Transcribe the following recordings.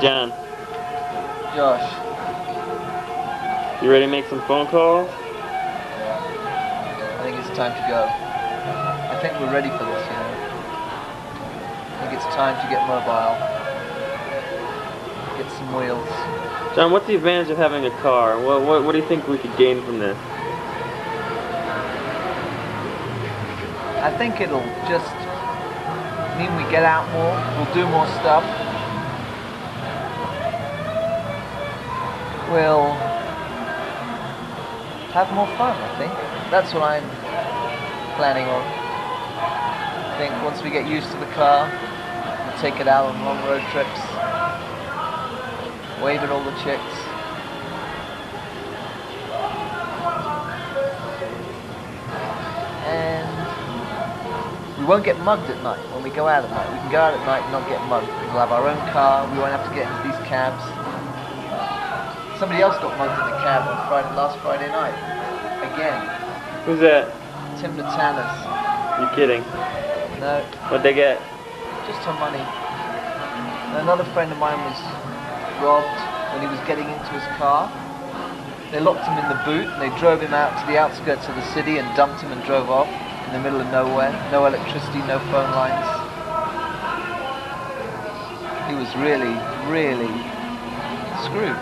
John. Josh. You ready to make some phone calls? Yeah. I think it's time to go. I think we're ready for this, you know. I think it's time to get mobile. Get some wheels. John, what's the advantage of having a car? What do you think we could gain from this? I think it'll just mean we get out more, we'll do more stuff. We'll have more fun, I think. That's what I'm planning on. I think once we get used to the car, we'll take it out on long road trips, wave at all the chicks. And we won't get mugged at night when we go out at night. We can go out at night and not get mugged. We'll have our own car, we won't have to get into these cabs. Somebody else got mugged in the cab on last Friday night. Again. Who's that? Tim the Tanners. You kidding? No. What'd they get? Just her money. Another friend of mine was robbed when he was getting into his car. They locked him in the boot and they drove him out to the outskirts of the city and dumped him and drove off in the middle of nowhere. No electricity, no phone lines. He was really, really screwed.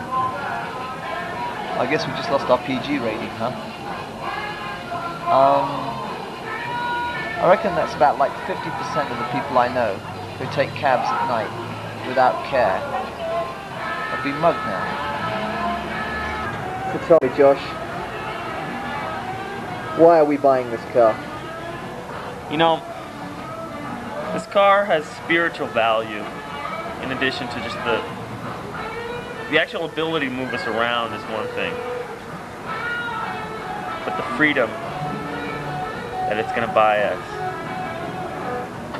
I guess we just lost our PG rating, huh? I reckon that's about like 50% of the people I know who take cabs at night without care have been mugged now. So tell me, Josh, why are we buying this car? You know, this car has spiritual value in addition to just the actual ability to move us around is one thing. But the freedom that it's going to buy us.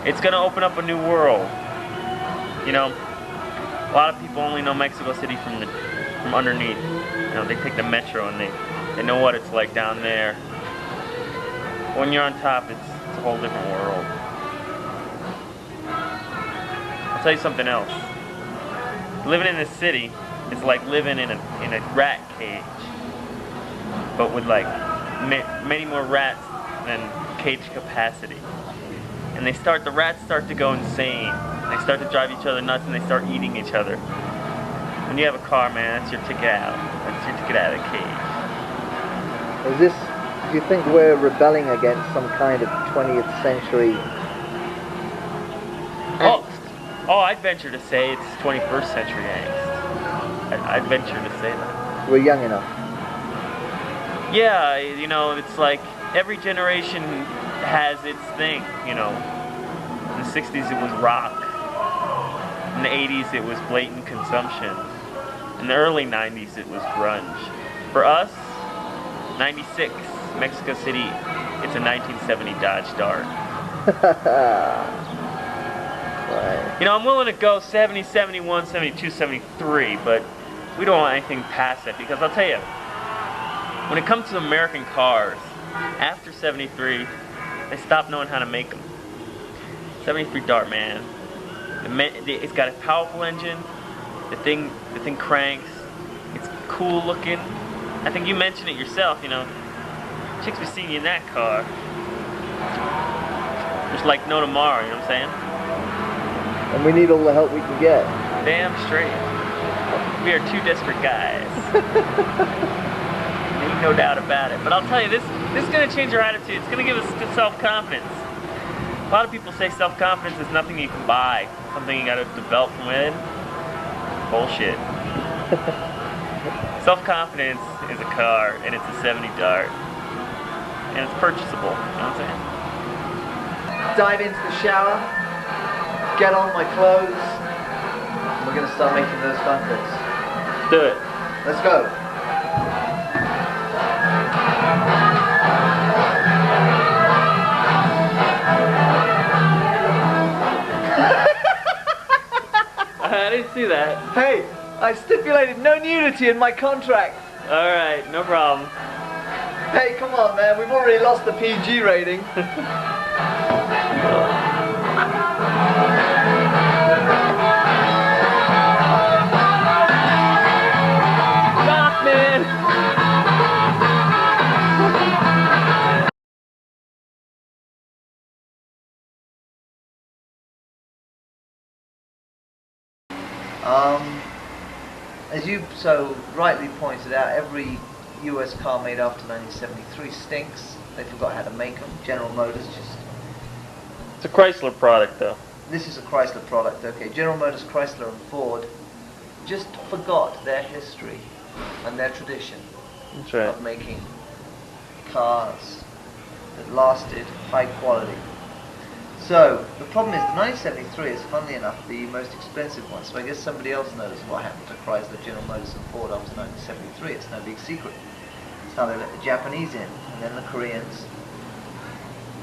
It's going to open up a new world. You know, a lot of people only know Mexico City from underneath. You know, they take the metro and they know what it's like down there. When you're on top, it's a whole different world. I'll tell you something else. Living in this city is like living in a rat cage, but with like many more rats than cage capacity. And the rats start to go insane. They start to drive each other nuts and they start eating each other. When you have a car, man, that's your ticket out. That's your ticket out of the cage. Do you think we're rebelling against some kind of 20th century angst? Oh, I'd venture to say it's 21st century angst. I'd venture to say that. We're young enough. Yeah, you know, it's like every generation has its thing, you know. In the 60s it was rock. In the 80s it was blatant consumption. In the early 90s it was grunge. For us, 96, Mexico City, it's a 1970 Dodge Dart. Right. You know, I'm willing to go 70, 71, 72, 73, but we don't want anything past that, because I'll tell you, when it comes to American cars, after 73, they stopped knowing how to make them. 73 Dart, man. It's got a powerful engine. The thing cranks. It's cool looking. I think you mentioned it yourself, you know. Chicks be seeing you in that car. Just like no tomorrow, you know what I'm saying? And we need all the help we can get. Damn straight. We are two desperate guys. Ain't no doubt about it. But I'll tell you, this is going to change our attitude. It's going to give us good self-confidence. A lot of people say self-confidence is nothing you can buy. Something you got to develop from within. Bullshit. Self-confidence is a car, and it's a 70 Dart. And it's purchasable. You know what I'm saying? Dive into the shower. Get on my clothes, and we're going to start making those phone calls. Do it. Let's go. I didn't see that. Hey, I stipulated no nudity in my contract. Alright, no problem. Hey, come on, man. We've already lost the PG rating. As you so rightly pointed out, every US car made after 1973 stinks. They forgot how to make them. General Motors just... It's a Chrysler product, though. This is a Chrysler product, okay. General Motors, Chrysler and Ford just forgot their history and their tradition That's right. of making cars that lasted high quality. So, the problem is the 973 is, funnily enough, the most expensive one. So I guess somebody else knows what happened to Chrysler, General Motors and Ford after 1973. It's no big secret. It's how they let the Japanese in, and then the Koreans,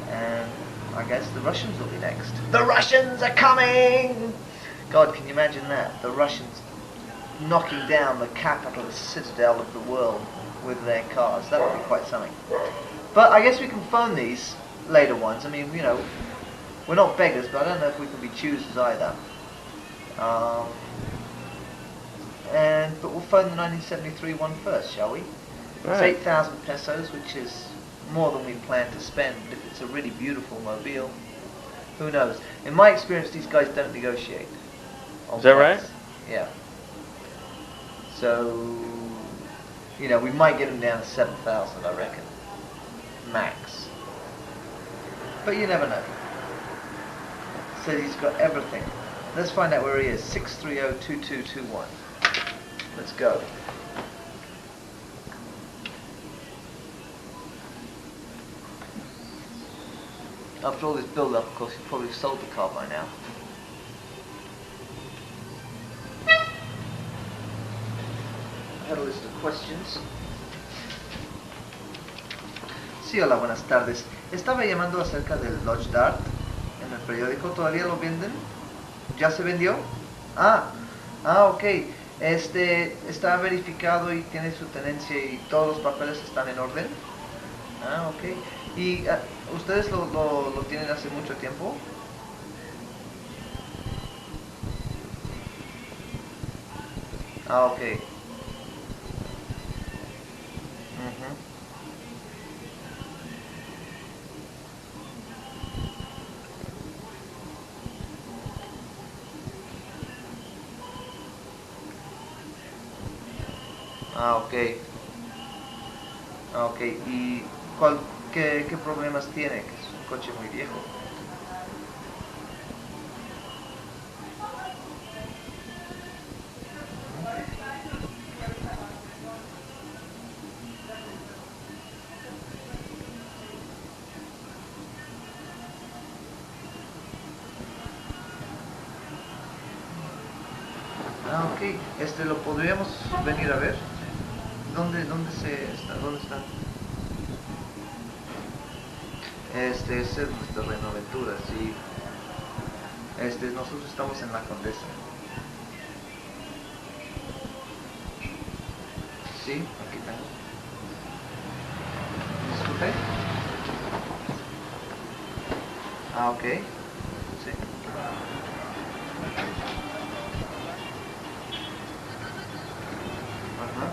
and I guess the Russians will be next. The Russians are coming! God, can you imagine that? The Russians knocking down the capital, the citadel of the world with their cars. That would be quite something. But I guess we can phone these later ones. I mean, you know, we're not beggars, but I don't know if we can be choosers either. But we'll phone the 1973 one first, shall we? Right. It's 8,000 pesos, which is more than we plan to spend. But if it's a really beautiful mobile, who knows? In my experience, these guys don't negotiate. Is that right? Yeah. So, you know, we might get them down to 7,000, I reckon. Max. But you never know. So he's got everything. Let's find out where he is. 630-2221. Let's go. After all this build-up, of course, you've probably sold the car by now. I had a list of questions. Sí, hola, buenas tardes. Estaba llamando acerca del Dodge Dart en el periódico. ¿Todavía lo venden? ¿Ya se vendió? Ok. Está verificado y tiene su tenencia y todos los papeles están en orden. Ok. ¿Y ustedes lo tienen hace mucho tiempo? Ok. Ok. Ok. ¿Y qué problemas tiene? Que es un coche muy viejo. Ok. ¿Lo podríamos venir a ver? ¿Dónde están? Ese es nuestro Reino Aventura, sí. Nosotros estamos en la Condesa. Sí, aquí tengo. Disculpe. Ok. Sí. Ajá.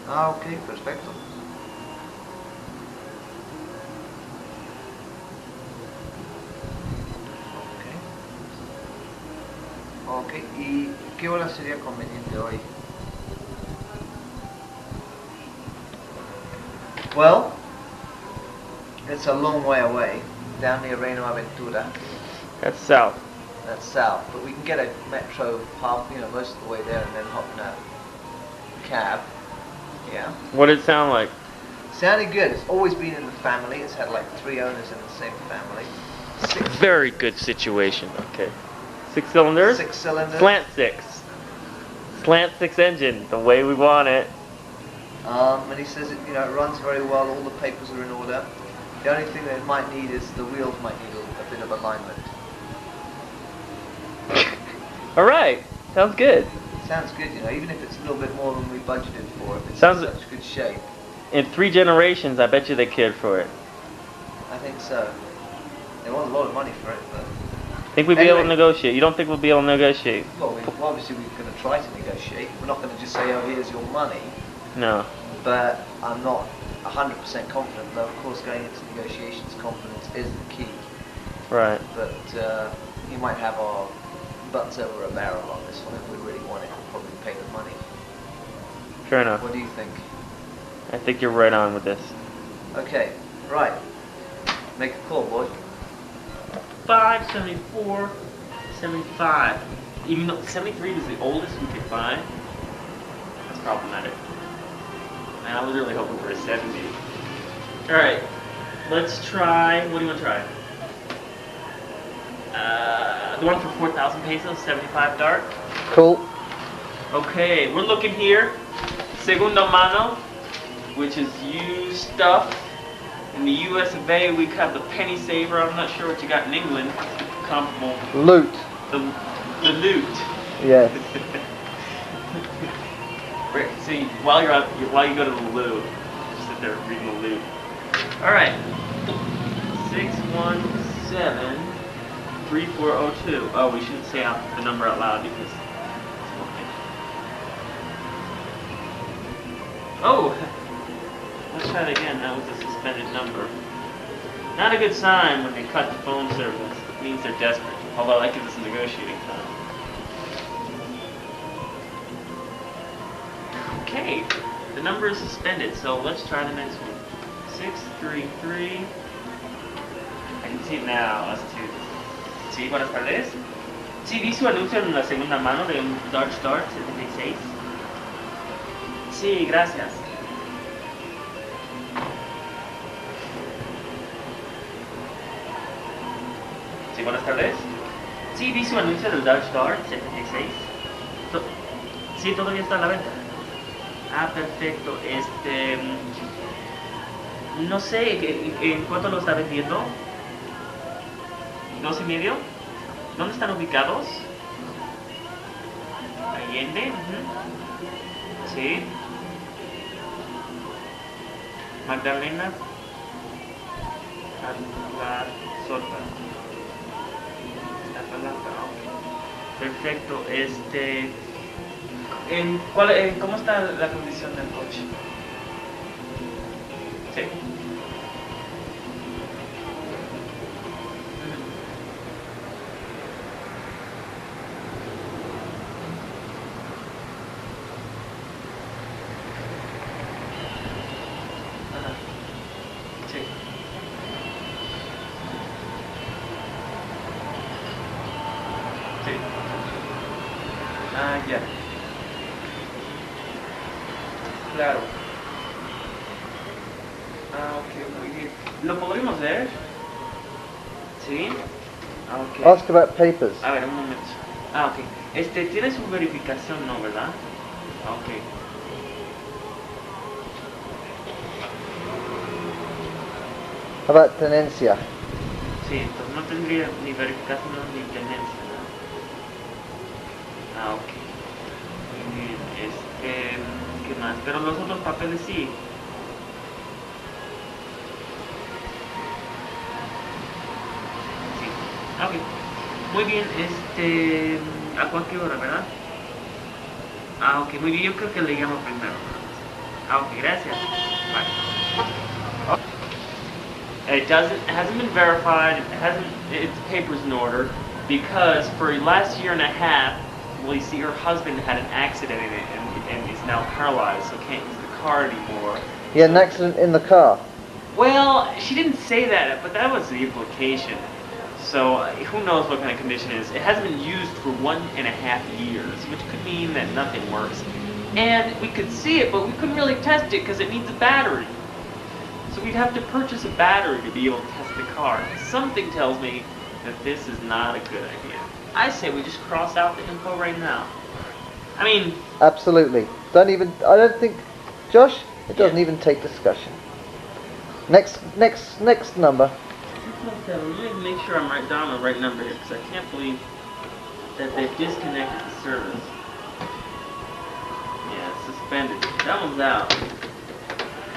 Ok, perfecto. Ok, ¿y qué hora sería conveniente hoy? Well, it's a long way away, down near Reino Aventura. That's south. That's south, but we can get a metro most of the way there and then hop in a cab. Yeah. What did it sound like? Sounded good. It's always been in the family. It's had like 3 owners in the same family. Very good situation. Okay. 6 cylinders? 6 cylinders. Slant 6. Slant 6 engine, the way we want it. And he says it runs very well. All the papers are in order. The only thing that it might need is the wheels might need a bit of alignment. All right. Sounds good. Sounds good, even if it's a little bit more than we budgeted for. If it's Sounds in such good shape. In 3 generations, I bet you they cared for it. I think so. They want a lot of money for it, but Think we'd be able to negotiate? You don't think we'll be able to negotiate? Well, obviously we're going to try to negotiate. We're not going to just say, oh, here's your money. No. But I'm not 100% confident. Though, of course, going into negotiations, confidence is the key. Right. But you might have our butts over a barrel on this one. If we really want it, we'll probably pay the money. Fair enough. What do you think? I think you're right on with this. Okay, right. Make a call, boy. 574, 75. Even though 73 is the oldest we could find, that's problematic. Man, I was really hoping for a 70. Alright, let's try. What do you want to try? The one for 4,000 pesos, 75 dark. Cool. Okay, we're looking here. Segundo mano, which is used stuff. In the US of A, we have the penny saver. I'm not sure what you got in England. Comparable. Loot. The loot. Yes. See, while you go to the loo, just sit there reading the loot. All right. 617-3402. Oh, we shouldn't say out the number out loud because. Oh. Let's try it again. That was a suspended number. Not a good sign when they cut the phone service. It means they're desperate. Although that gives us a negotiating time. Okay, the number is suspended, so let's try the next one. 633. I can see it now. Let's do this. Sí, buenas tardes. Sí, vi su anuncio en la segunda mano de un Dodge Dart 76. Sí, gracias. Sí, buenas tardes. Sí, vi su anuncio del Dodge Dart 76. Sí, todavía está a la venta. Ah, perfecto. No sé, ¿en cuánto lo está vendiendo? ¿2.5? ¿Dónde están ubicados? Allende. Sí. Magdalena. La Sota. Perfecto. ¿Cómo está la condición del coche? Sí. Ajá. Sí. Sí. Ah, ya. Claro. Ah, ok, muy bien. ¿Lo podríamos ver? Sí. Ah, ok. Ask about papers. A ver, un momento. Ah, ok. Tiene su verificación, ¿no, verdad? Ah, ok. How about tenencia? Sí, entonces no tendría ni verificación ni tenencia, ¿no? Ah, ok. Muy bien. ¿Qué más? Pero los otros papeles sí. Sí. Ah, ok. Muy bien, ¿a cualquier hora, verdad? Ah, ok, muy bien, yo creo que le llamo primero. Ah, ok, gracias. Bye. It hasn't been verified, its paper's in order, because for the last year and a half, well, you see, her husband had an accident in it and is now paralyzed, so can't use the car anymore. He had an accident in the car. Well, she didn't say that, but that was the implication. So who knows what kind of condition it is. It hasn't been used for 1.5 years, which could mean that nothing works. And we could see it, but we couldn't really test it because it needs a battery. So we'd have to purchase a battery to be able to test the car. Something tells me that this is not a good idea. I say we just cross out the info right now. I mean... Absolutely. I don't think, Josh, it doesn't even take discussion. Next number. 617. Let me make sure I'm right down the right number here, because I can't believe that they've disconnected the service. Yeah, it's suspended. That one's out.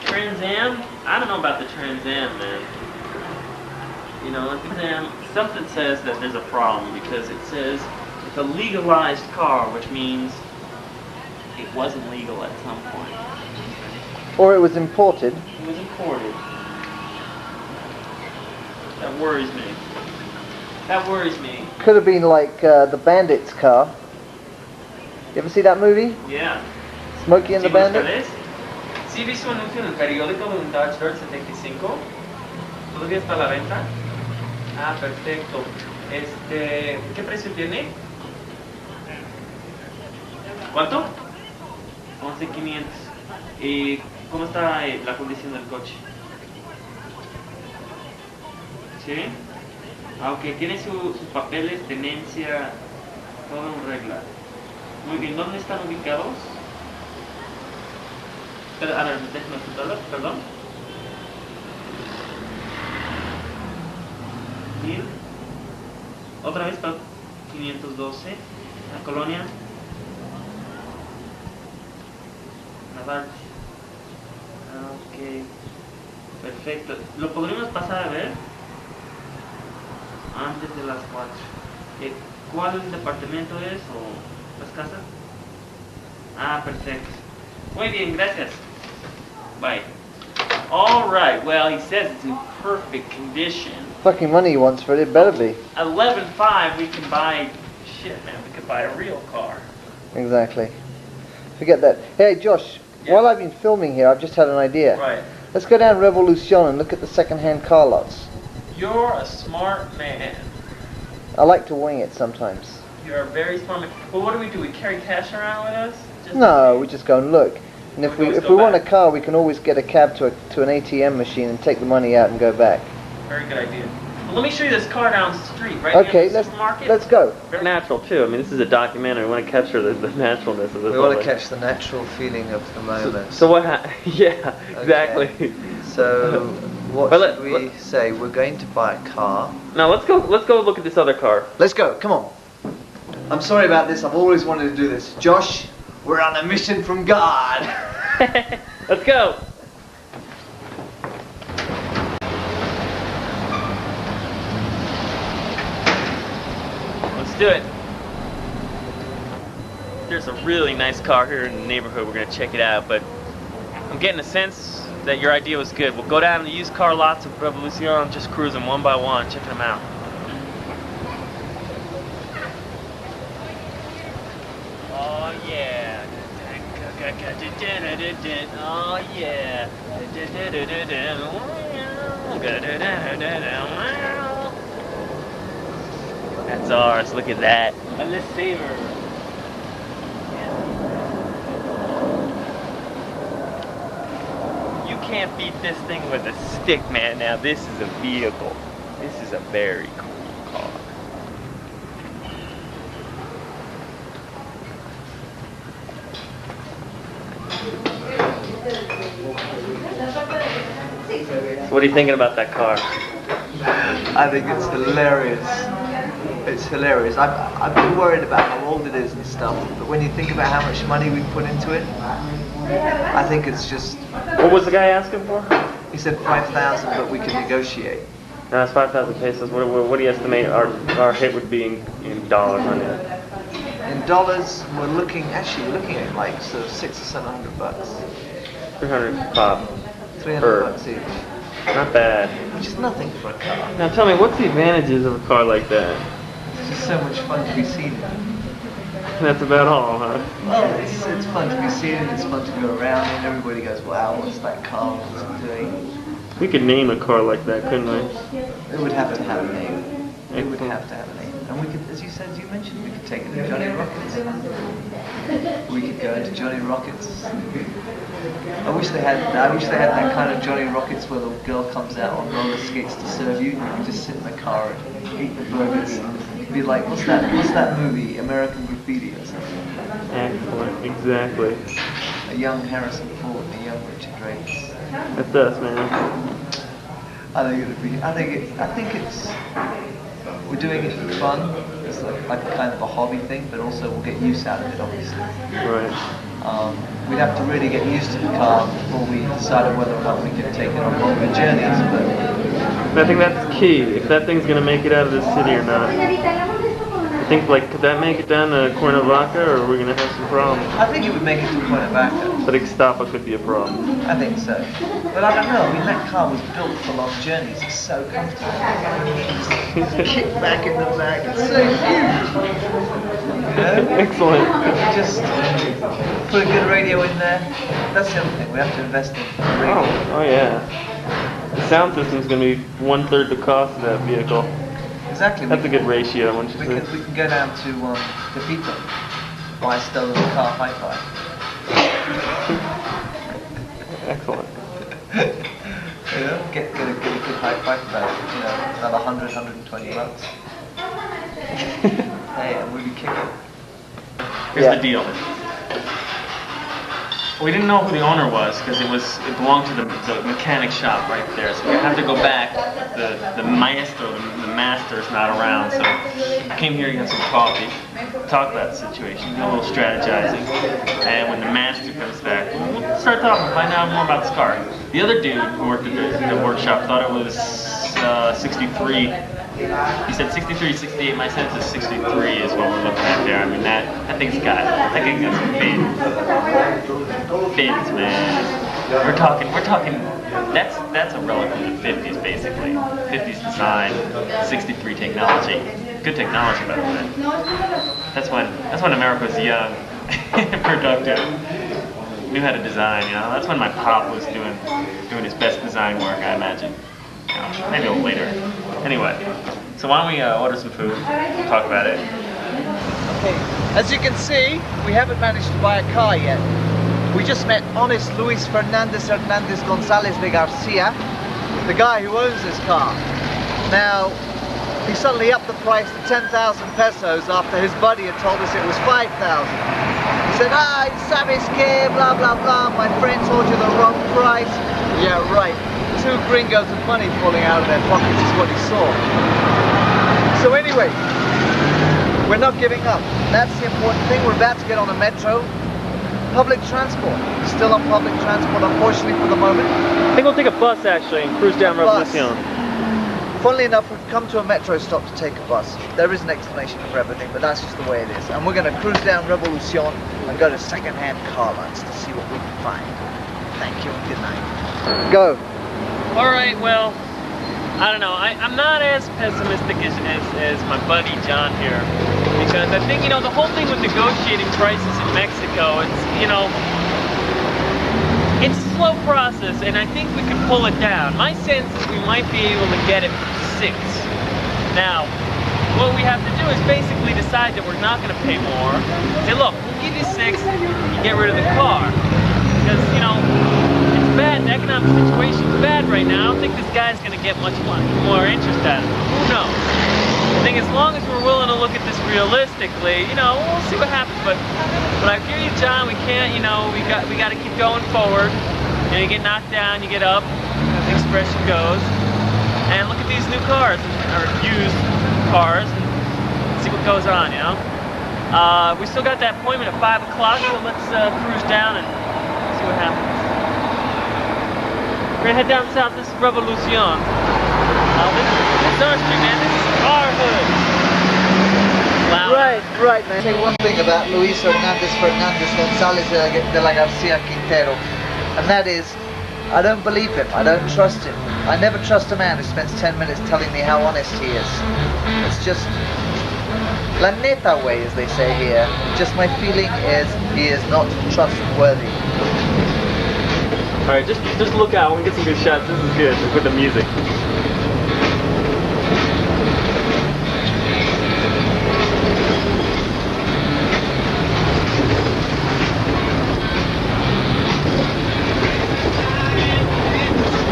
Trans Am? I don't know about the Trans Am, man. you know, something says that there's a problem because it says it's a legalized car, which means it wasn't legal at some point. Or it was imported. It was imported. That worries me. That worries me. Could have been like the Bandit's car. You ever see that movie? Yeah. Smokey and the Bandit? Sí, vi su anuncio en el periódico de un Dodge Dart 75. ¿Todavía está a la venta? Ah, perfecto. ¿Qué precio tiene? ¿Cuánto? 11,500. ¿Y cómo está la condición del coche? ¿Sí? Ah, ok, tiene sus papeles, tenencia, todo en regla. Muy bien, ¿dónde están ubicados? A ver, déjame apuntarlo, perdón. 1000. Otra vez para 512. La colonia. Nadarte. Ah, ok. Perfecto. ¿Lo podríamos pasar a ver? Antes de las 4. ¿Cuál departamento es o las casas? Ah, perfecto. Muy bien, gracias. Bye. All right. Well, he says it's in perfect condition. Fucking money he wants for it. It better be. 11.5. We can buy shit, man. We could buy a real car. Exactly. Forget that. Hey, Josh. Yeah. While I've been filming here, I've just had an idea. Right. Let's go down Revolution and look at the second-hand car lots. You're a smart man. I like to wing it sometimes. You're a very smart man. Well, what do? We carry cash around with us? No, we just go and look. And if We we always if go we want a back. car, we can always get a cab to an ATM machine and take the money out and go back. Very good idea. Well, let me show you this car down the street, right Okay, near the supermarket. let's go. Very natural too. I mean, this is a documentary. We want to capture the naturalness of this. We want to catch the natural feeling of the moment. So what? Yeah, exactly. Okay. So what Well, should we say? We're going to buy a car. Now let's go. Let's go look at this other car. Let's go. Come on. I'm sorry about this. I've always wanted to do this. Josh, we're on a mission from God. Let's go. Let's do it. There's a really nice car here in the neighborhood. We're gonna check it out, but I'm getting a sense that your idea was good. We'll go down to the used car lots of Revolucion, just cruising one by one, checking them out. Oh yeah. Oh yeah. That's ours. Look at that. Let's savor. You can't beat this thing with a stick, man. Now this is a vehicle. This is a very cool car. So what are you thinking about that car? I think it's hilarious. It's hilarious. I've been worried about how old it is and stuff, but when you think about how much money we put into it, I think it's just... What was the guy asking for? He said 5,000, but we can negotiate. No, it's 5,000 pesos. What do you estimate our hit would be in dollars on it? In dollars, we're looking at like sort of $600 or $700. 300 pop. 300 bucks each. Not bad. Which is nothing for a car. Now tell me, what's the advantages of a car like that? It's just so much fun to be seen in. That's about all, huh? Well, it's fun to be seen in, it's fun to go around in. Everybody goes, wow, what's that car? What's it doing? We could name a car like that, couldn't we? It would have to have a name. It would have to have a name. And we could, as you said, as you mentioned, we could take it to Johnny Rockets. We could go into Johnny Rockets. I wish they had that kind of Johnny Rockets where the girl comes out on roller skates to serve you, and you can just sit in the car and eat the burgers. And be like, what's that movie? American Graffiti or something. Excellent, exactly. A young Harrison Ford and a young Richard Dreyfuss. That's us, man. I think it's we're doing it for fun. It's like a kind of a hobby thing, but also we'll get use out of it, obviously. Right. We'd have to really get used to the car before we decided whether or not we could take it on longer journeys. But I think that's key. If that thing's gonna make it out of the city or not. I think, like, could that make it down to Cuernavaca, or are we gonna have some problems? I think it would make it to Cuernavaca. But Ixtapa could be a problem. I think so. But I don't know. I mean, that car was built for long journeys. It's so comfortable. Kick back in the back. It's so huge. You know? Excellent. Just put a good radio in there. That's the other thing. We have to invest in radio. Oh yeah. The sound system's going to be 1/3 the cost of that vehicle. Exactly. That's a good ratio, wouldn't you say? We can go down to Tepito, buy a stolen car hi-fi. Excellent. You know, get a good hi-fi for about, another 100, 120 bucks. Hey, and we'll be kicking. Here's the deal. We didn't know who the owner was because it belonged to the mechanic shop right there. So we have to go back. The maestro, the master is not around. So we came here to get some coffee, talk about the situation, do a little strategizing, and when the master comes back, we'll start talking, find out more about this car. The other dude who worked at the workshop thought it was 63. He said 63, 68. My sense is 63 is what we're looking at there. I mean, that thing got some fins, man. We're talking. That's a relic from the 50s, basically. 50s design, 63 technology. Good technology, by the way. That's when America was young, and productive. Knew how to design. That's when my pop was doing his best design work, I imagine. Maybe a little later. Anyway, so why don't we order some food? We'll talk about it. Okay, as you can see, we haven't managed to buy a car yet. We just met honest Luis Fernandez Gonzalez de Garcia, the guy who owns this car. Now, he suddenly upped the price to 10,000 pesos after his buddy had told us it was 5,000. He said, sabes que, blah blah blah, my friend told you the wrong price. Yeah, right. 2 gringos with money falling out of their pockets is what he saw. So anyway, we're not giving up. That's the important thing. We're about to get on a metro. Public transport. Still on public transport, unfortunately, for the moment. I think we'll take a bus, actually, and cruise down Revolucion. Funnily enough, we've come to a metro stop to take a bus. There is an explanation for everything, but that's just the way it is. And we're going to cruise down Revolucion and go to second-hand car lots to see what we can find. Thank you and good night. Go. Alright, well, I don't know. I'm not as pessimistic as my buddy John here. Because I think, the whole thing with negotiating prices in Mexico, it's a slow process, and I think we can pull it down. My sense is we might be able to get it for 6. Now, what we have to do is basically decide that we're not going to pay more. Say, look, we'll give you 6, you get rid of the car. Because, it's bad, the economic situation's bad right now. I don't think this guy's going to get much more interest out of it. Who knows? I think as long as we're willing to look at this realistically, we'll see what happens. But I hear you, John, we can't, we got to keep going forward. You get knocked down, you get up, as the expression goes. And look at these new cars, or used cars, and see what goes on, We still got that appointment at 5 o'clock, so let's cruise down and see what happens. We're gonna head down south. This is Revolucion. This is our street, man. This is our hood. Wow. Right, man. I'll say one thing about Luis Fernandez Gonzalez de la Garcia Quintero, and that is, I don't believe him. I don't trust him. I never trust a man who spends 10 minutes telling me how honest he is. It's just la neta way, as they say here. Just my feeling is he is not trustworthy. Alright, just look out. We'll get some good shots. This is good with the music.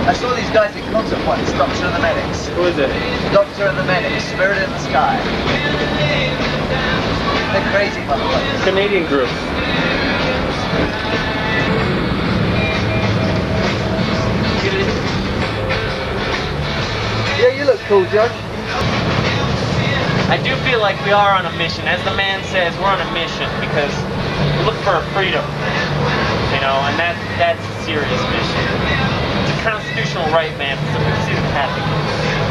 I saw these guys in concert once, Doctor and the Medics. Who is it? Doctor and the Medics, Spirit in the Sky. They're crazy motherfuckers. Canadian group. Yeah, you look cool, Josh. I do feel like we are on a mission. As the man says, we're on a mission because we look for our freedom. And that's a serious mission. It's a constitutional right, man. So we see what's happening.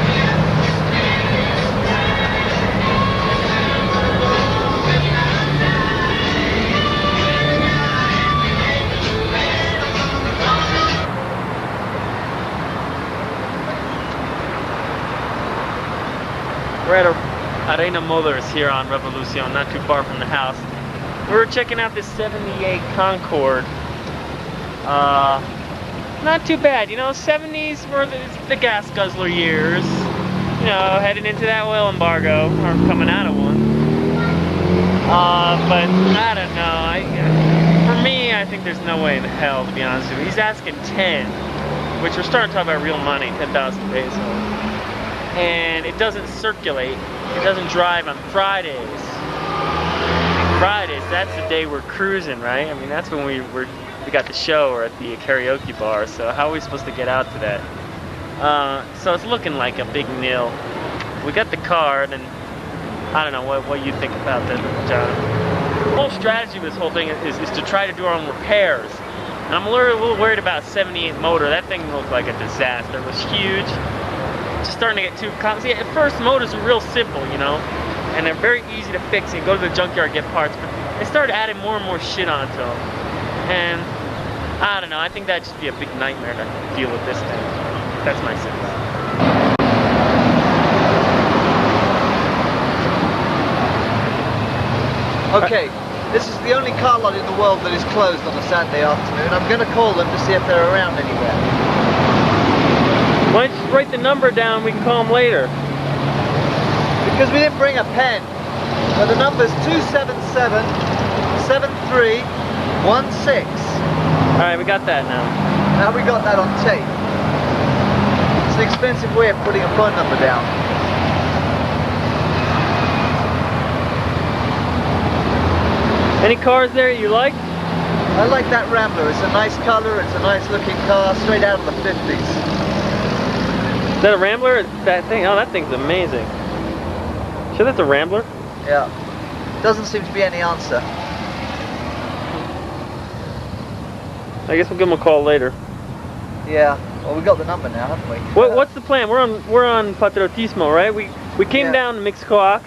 We're at Arena Motors here on Revolucion, not too far from the house. We were checking out this 78 Concorde. Not too bad, you know, 70s were the gas guzzler years. You know, heading into that oil embargo, or coming out of one. But I don't know. For me, I think there's no way in hell, to be honest with you. He's asking 10, which we're starting to talk about real money, 10,000 pesos. And it doesn't circulate. It doesn't drive on Fridays. Fridays, that's the day we're cruising, right? I mean, that's when we got the show or at the karaoke bar. So how are we supposed to get out to that? So it's looking like a big nil. We got the card, and I don't know what you think about that, John. The whole strategy of this whole thing is to try to do our own repairs. And I'm a little worried about 78 motor. That thing looked like a disaster. It was huge. Just starting to get too See, at first motors are real simple, you know, and they're very easy to fix. You go to the junkyard, get parts, but they started adding more and more shit onto them. And I don't know. I think that'd just be a big nightmare to deal with this thing. That's my sense. Okay, this is the only car lot in the world that is closed on a Saturday afternoon. I'm going to call them to see if they're around anywhere. Why don't you just write the number down, we can call them later. Because we didn't bring a pen. But the number's 277-7316. Alright, we got that now. Now we got that on tape. It's an expensive way of putting a phone number down. Any cars there you like? I like that Rambler. It's a nice color, it's a nice looking car, straight out of the 50s. Is that a Rambler? That thing? Oh, that thing's amazing. Sure that's a Rambler? Yeah. Doesn't seem to be any answer. I guess we'll give them a call later. Yeah. Well, we got the number now, haven't we? What's the plan? We're on Patriotismo, right? We came down to Mixcoac.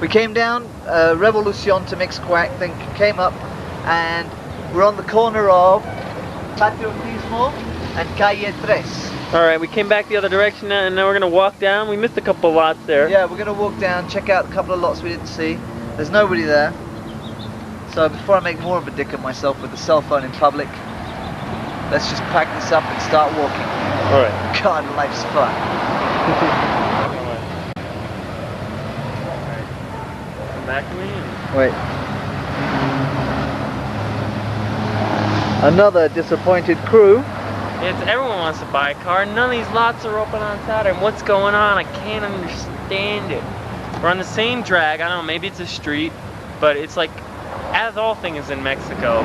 We came down Revolucion to Mixcoac, then came up, and we're on the corner of Patriotismo and Calle 3. Alright, we came back the other direction now, and now we're going to walk down. We missed a couple lots there. Yeah, we're going to walk down, check out a couple of lots we didn't see. There's nobody there. So before I make more of a dick of myself with the cell phone in public, let's just pack this up and start walking. Alright. God, life's fun. Come back to me. Wait. Another disappointed crew. Everyone wants to buy a car. None of these lots are open on Saturday. What's going on? I can't understand it. We're on the same drag. I don't know, maybe it's a street, but it's like, as all things in Mexico,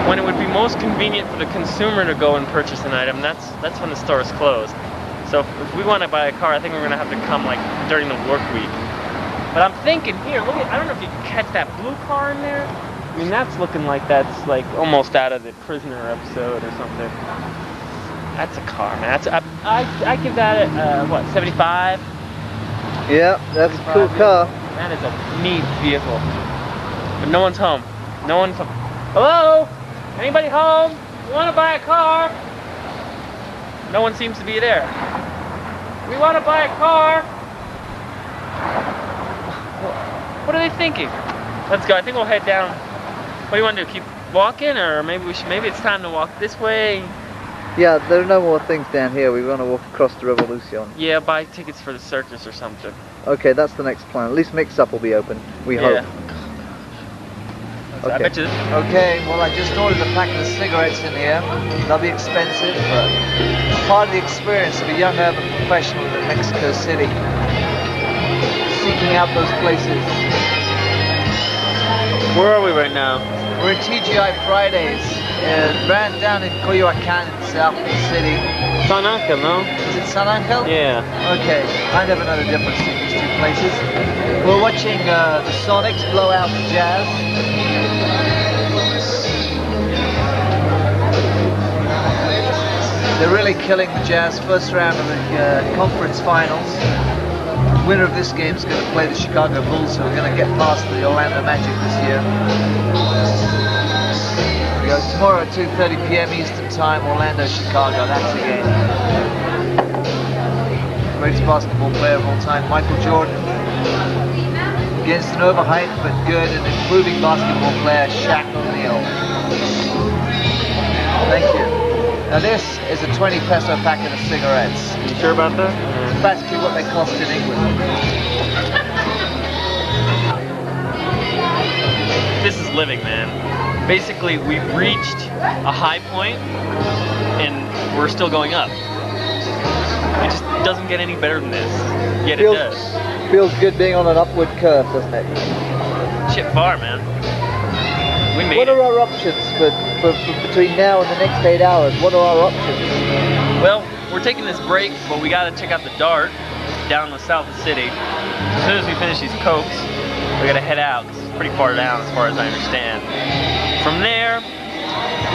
when it would be most convenient for the consumer to go and purchase an item, that's when the store is closed. So if we want to buy a car, I think we're going to have to come like during the work week. But I'm thinking here, look at, I don't know if you can catch that blue car in there. I mean, that's looking like that's like almost out of the Prisoner episode or something. That's a car, man. That's I give that a what, 75? Yeah, that's a cool car. That is a neat vehicle. But no one's home. No one's home. Hello? Anybody home? You want to buy a car? No one seems to be there. We want to buy a car. What are they thinking? Let's go. I think we'll head down. What do you want to do? Keep walking, or maybe maybe it's time to walk this way? Yeah, there are no more things down here. We want to walk across to Revolucion. Yeah, buy tickets for the circus or something. Okay, that's the next plan. At least Mix Up will be open. We hope. Okay. I bet you. Okay, well I just ordered a packet of cigarettes in here. They'll be expensive, but part of the experience of a young urban professional in Mexico City. Seeking out those places. Where are we right now? We're in TGI Fridays, ran down in Coyoacan in the south of the city. San Angel, no? Is it San Angel? Yeah. Okay, I never know the difference between these two places. We're watching the Sonics blow out the Jazz. They're really killing the Jazz. First round of the conference finals. The winner of this game is going to play the Chicago Bulls, so we're going to get past the Orlando Magic this year. We go tomorrow at 2:30 p.m. Eastern Time, Orlando, Chicago. That's the game. greatest basketball player of all time, Michael Jordan, against an overhyped but good and improving basketball player, Shaq O'Neal. Thank you. Now this is a 20 peso packet of cigarettes. You sure about that? It's basically what they cost in England. This is living, man. Basically, we've reached a high point and we're still going up. It just doesn't get any better than this, yet it does. Feels good being on an upward curve, doesn't it? Shit far, man. We made What it. are our options for between now and the next 8 hours? What are our options? Well, we're taking this break, but we gotta check out the Dart down in the south of the city. As soon as we finish these cokes, we gotta head out, 'cause it's pretty far down as far as I understand. From there,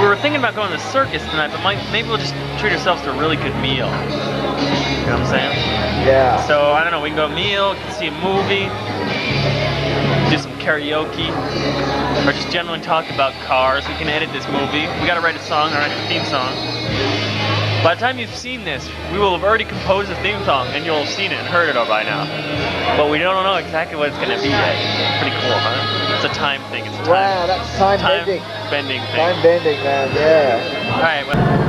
we were thinking about going to the circus tonight, but maybe we'll just treat ourselves to a really good meal. You know what I'm saying? Yeah. So, I don't know, we can go meal, see a movie, do some karaoke, or just generally talk about cars. We can edit this movie. We gotta write a song, or write a theme song. By the time you've seen this, we will have already composed a theme song, and you'll have seen it and heard it all by now. But we don't know exactly what it's gonna be yet. Pretty cool, huh? It's a time thing. It's a time. Wow, that's time bending. Bending thing. Time bending, man. Yeah. All right. Well,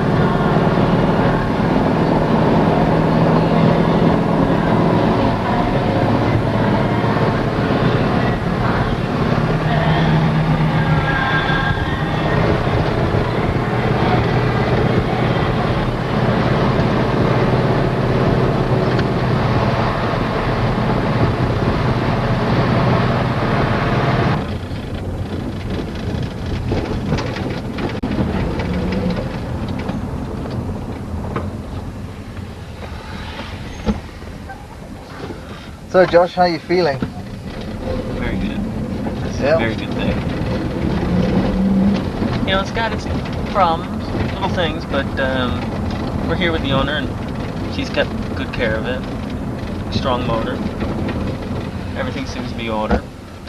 So, Josh, how are you feeling? very good. This is Yeah. a very good day. You know, it's got its problems, little things, but we're here with the owner, and she's kept good care of it. Strong motor. Everything seems to be ordered.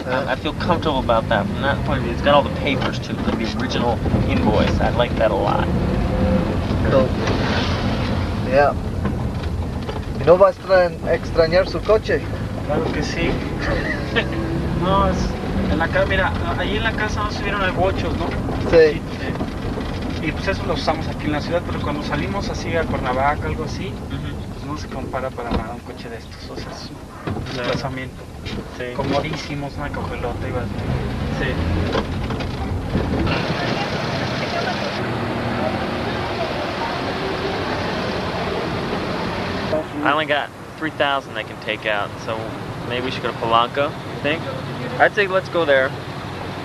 I feel comfortable about that from that point of view. It's got all the papers too, like the original invoice. I like that a lot. Cool. Yeah. ¿Y no va a extrañar su coche? Claro que sí. No, en la casa, mira, ahí en la casa no subieron el bochos, ¿no? Sí. Y pues eso lo usamos aquí en la ciudad, pero cuando salimos así a Cuernavaca, algo así, pues no se compara para nada un coche de estos. O sea, es un desplazamiento. Sí. Comodísimos, una cogelota y vas. Sí. I only got 3,000 I can take out, so maybe we should go to Polanco, you think? I'd say let's go there,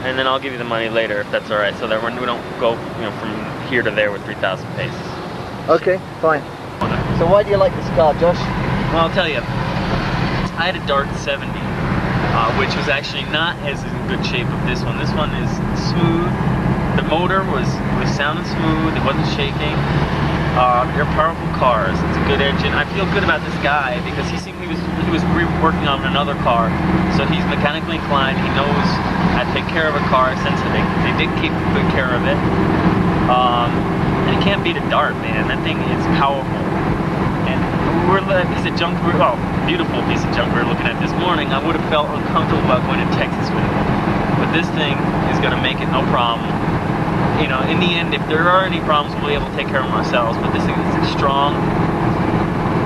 and then I'll give you the money later if that's alright, so that we don't go, from here to there with 3,000 pesos. Okay, fine. So why do you like this car, Josh? Well, I'll tell you. I had a Dart 70, which was actually not as in good shape of this one. This one is smooth. The motor was sounding smooth. It wasn't shaking. They're powerful cars. It's a good engine. I feel good about this guy because he was working on another car, so he's mechanically inclined. He knows how to take care of a car. Since they did keep good care of it, and you can't beat a Dart, man. That thing is powerful. And we're a piece of junk. Beautiful piece of junk we were looking at this morning. I would have felt uncomfortable about going to Texas with it, but this thing is going to make it no problem. In the end, if there are any problems, we'll be able to take care of them ourselves. But this thing is strong.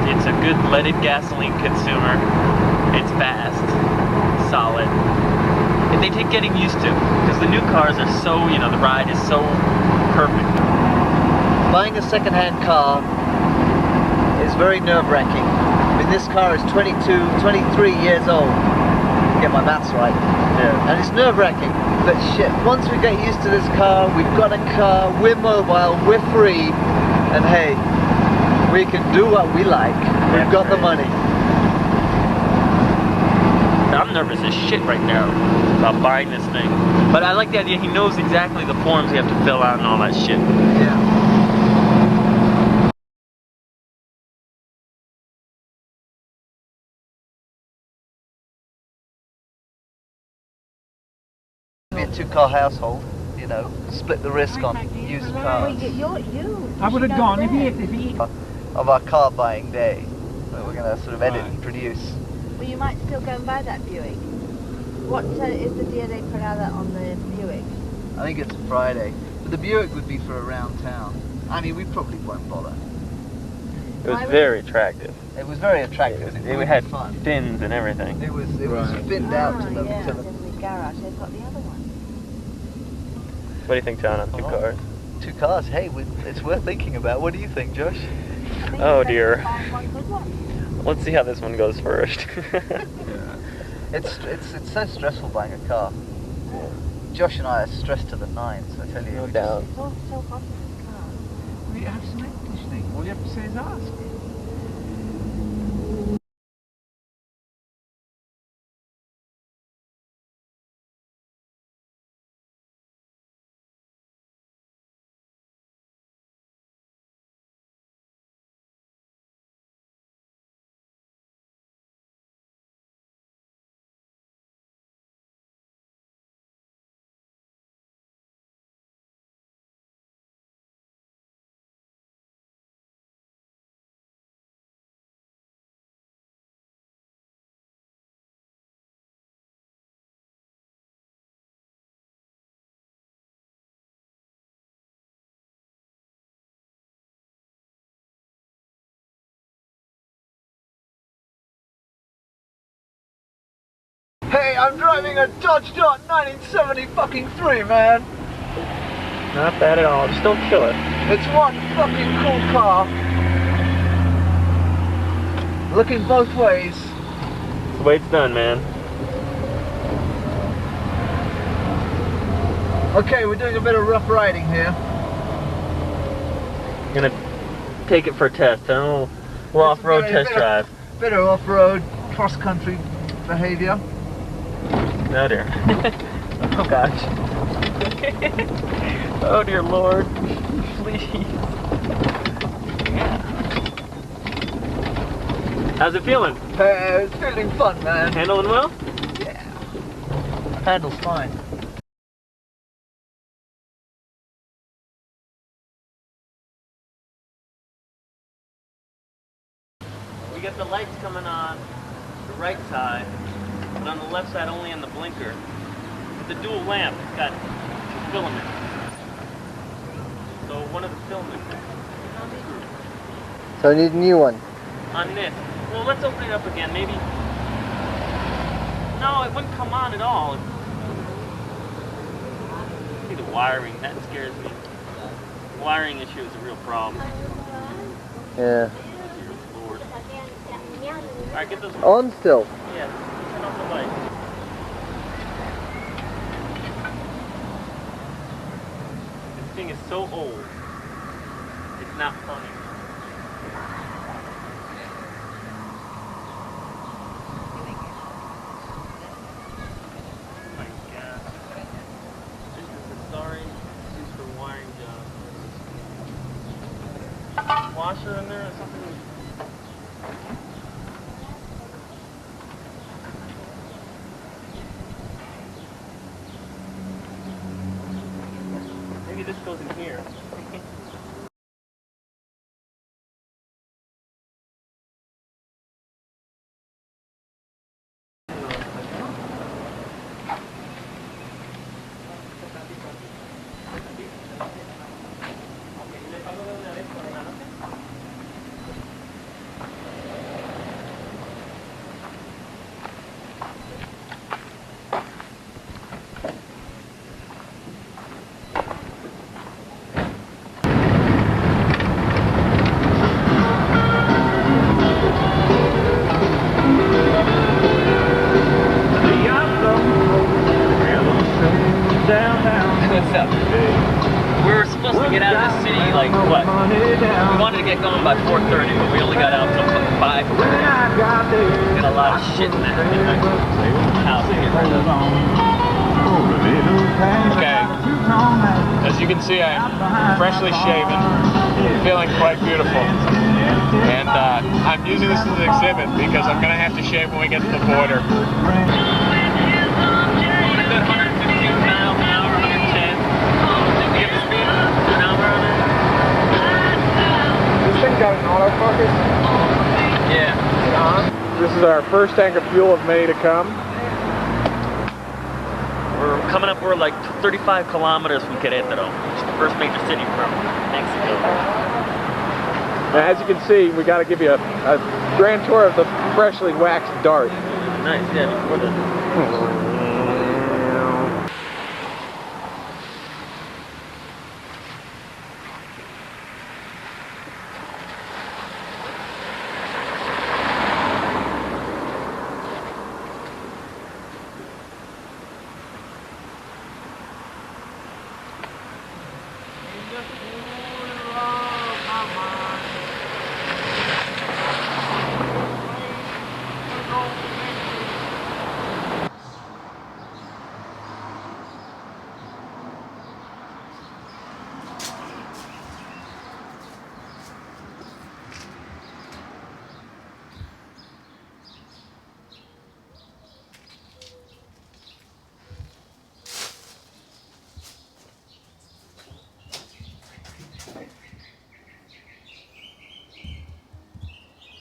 It's a good leaded gasoline consumer. It's fast, solid. And they take getting used to, because the new cars are so, the ride is so perfect. Buying a second-hand car is very nerve-wracking. I mean, this car is 23 years old. Get my maths right. Yeah. And it's nerve-wracking. But shit, once we get used to this car, we've got a car, we're mobile, we're free, and hey, we can do what we like. We've got the money. I'm nervous as shit right now about buying this thing. But I like the idea he knows exactly the forms you have to fill out and all that shit. Yeah. Be a two-car household, split the risk on used cars I would have gone if he of our car buying day. that we're going to sort of edit and produce. Well, you might still go and buy that Buick. What is the deal they put out on the Buick? I think it's a Friday. But the Buick would be for around town. I mean, we probably won't bother. It was very attractive. It was very attractive. It had fins and everything. It was finned out to the... Yeah, to the in the garage they've got the other one. What do you think, John, on 2 cars? 2 cars, hey, it's worth thinking about. What do you think, Josh? Oh dear. Let's see how this one goes first. It's so stressful buying a car. Josh and I are stressed to the nines, I tell you. No doubt. It's all so hot in this car. Well, you have some air conditioning. All you have to say is ask. Hey, I'm driving a Dodge Dart 1970 fucking 3, man. Not bad at all. Just don't kill it. It's one fucking cool car. Looking both ways. It's the way it's done, man. Okay, we're doing a bit of rough riding here. Gonna take it for a test, huh? We'll off-road test drive. Bit of off-road, cross-country behavior. Oh dear. Oh gosh. Oh dear Lord. Please. How's it feeling? It's feeling fun, man. Handling well? Yeah. Handles fine. We got the lights coming on the right side, but on the left side only on the blinker. With the dual lamp, it's got 2 filaments. So one of the filaments is unscrewed. So I need a new one. On this. Well, let's open it up again, maybe. No, it wouldn't come on at all. See the wiring, that scares me. The wiring issue is a real problem. Yeah. Lord. Alright, get those On still. Yeah, turn off the light. This thing is so old. It's not funny. Oh my god. This is a sorry excuse for wiring job. Washer in there or something? Maybe this goes in here. We were supposed to get out of the city, like, what? We wanted to get going by 4:30, but we only got out until 5. Got a lot of shit in that house here. Okay, as you can see, I'm freshly shaven, feeling quite beautiful. And I'm using this as an exhibit because I'm going to have to shave when we get to the border. This thing got an autofocus? Yeah. This is our first tank of fuel of many to come. We're coming up, we're like 35 kilometers from Querétaro, which is the first major city from Mexico. Now, as you can see, we got to give you a grand tour of the freshly waxed dart. Nice, yeah, before the